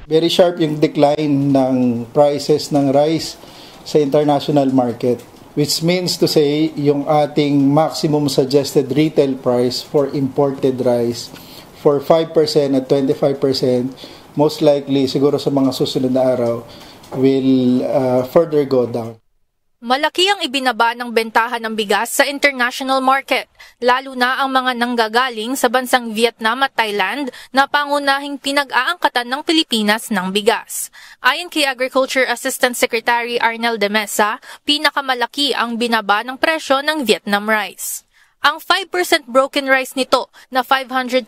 Very sharp yung decline ng prices ng rice sa international market, which means to say yung ating maximum suggested retail price for imported rice for 5% at 25%, most likely siguro sa mga susunod na araw will further go down. Malaki ang ibinaba ng bentahan ng bigas sa international market, lalo na ang mga nanggagaling sa bansang Vietnam at Thailand na pangunahing pinag-aangkatan ng Pilipinas ng bigas. Ayon kay Agriculture Assistant Secretary Arnel de Mesa, pinakamalaki ang binaba ng presyo ng Vietnam rice. Ang 5% broken rice nito na $510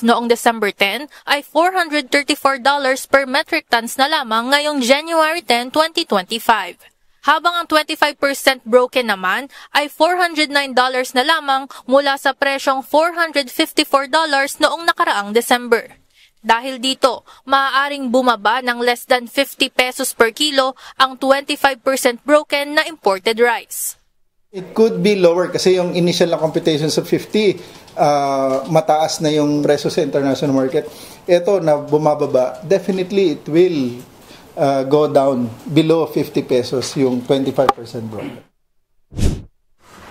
noong December 10 ay $434 per metric tons na lamang ngayong January 10, 2025. Habang ang 25% broken naman ay $409 na lamang mula sa presyong $454 noong nakaraang December. Dahil dito, maaaring bumaba ng less than 50 pesos per kilo ang 25% broken na imported rice. It could be lower kasi yung initial na computation sa 50, mataas na yung presyo sa international market. Ito na bumababa, definitely it will go down below 50 pesos yung 25% broken.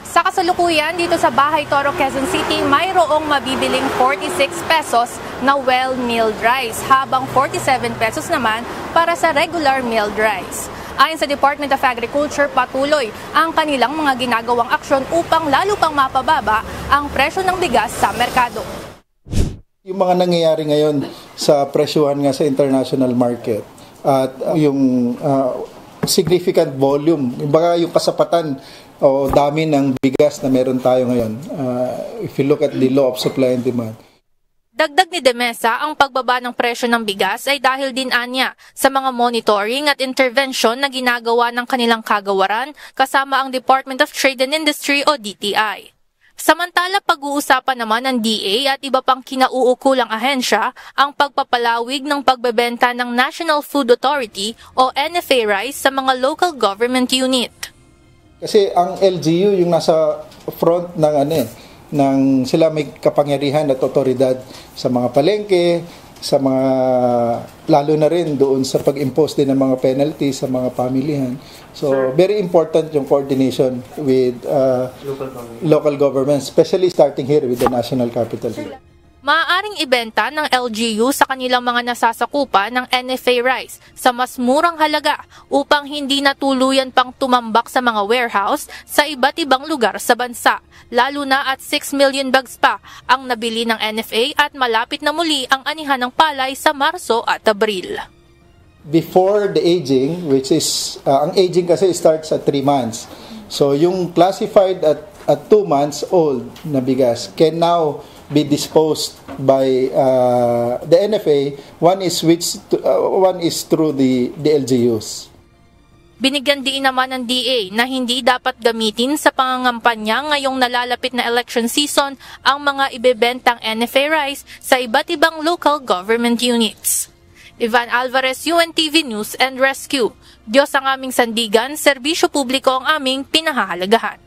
Sa kasalukuyan dito sa Bahay Toro, Quezon City, mayroong mabibiling 46 pesos na well-milled rice, habang 47 pesos naman para sa regular milled rice. Ayon sa Department of Agriculture, patuloy ang kanilang mga ginagawang aksyon upang lalo pang mapababa ang presyo ng bigas sa merkado. Yung mga nangyayari ngayon sa presyuhan nga sa international market at yung significant volume, yung kasapatan o dami ng bigas na meron tayo ngayon, if you look at the law of supply and demand. Dagdag ni De Mesa, ang pagbaba ng presyo ng bigas ay dahil din anya sa mga monitoring at intervention na ginagawa ng kanilang kagawaran kasama ang Department of Trade and Industry o DTI. Samantala, pag-uusapan naman ng DA at iba pang kinauukulang ahensya ang pagpapalawig ng pagbebenta ng National Food Authority o NFA rice sa mga local government unit. Kasi ang LGU yung nasa front ng sila may kapangyarihan at otoridad sa mga palengke, sa mga lalo na rin doon sa pag-impose din ng mga penalty sa mga pamilihan. So, very important yung coordination with local governments, especially starting here with the National Capital. Maaaring ibenta ng LGU sa kanilang mga nasasakupan ng NFA rice sa mas murang halaga upang hindi na tuluyan pang tumambak sa mga warehouse sa iba't ibang lugar sa bansa, lalo na at 6 million bags pa ang nabili ng NFA at malapit na muli ang anihan ng palay sa Marso at Abril. Before the aging, which is, ang aging kasi starts at 3 months. So yung classified at 2 months old na bigas can now be disposed by the NFA. One is through the LGUs. Binigyan din naman ng DA na hindi dapat gamitin sa pangangampanya ngayong nalalapit na election season ang mga ibebentang NFA rice sa iba't ibang local government units. Ivan Alvarez, UNTV News and Rescue. Diyos ang aming sandigan, serbisyo publiko ang aming pinahahalagahan.